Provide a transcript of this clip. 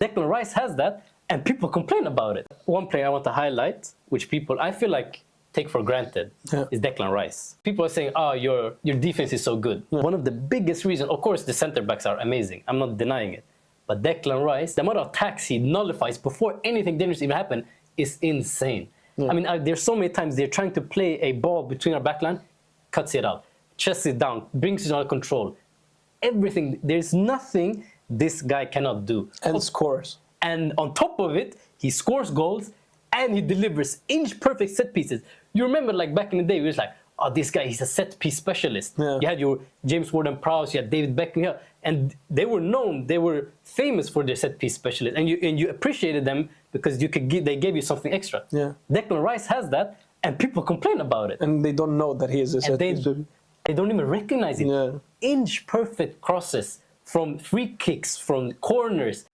Declan Rice has that, and people complain about it. One player I want to highlight, which people I feel like take for granted, is Declan Rice. People are saying, "Oh, your defense is so good." One of the biggest reasons, of course, the center backs are amazing. I'm not denying it, but Declan Rice, the amount of attacks he nullifies before anything dangerous even happens, is insane. I mean, there's so many times they're trying to play a ball between our backline, cuts it out, chests it down, brings it under control. Everything. There's nothing this guy cannot do. And scores. And on top of it, he scores goals and he delivers inch-perfect set pieces. You remember, like, back in the day, we was like, oh, this guy, he's a set-piece specialist. Yeah. You had your James Ward-Prowse, you had David Beckham here, and they were known, they were famous for their set-piece specialists, and you appreciated them because they gave you something extra. Yeah. Declan Rice has that, and people complain about it. And they don't know that he is a set-piece. They don't even recognize it. Yeah. Inch-perfect crosses from free kicks, from corners.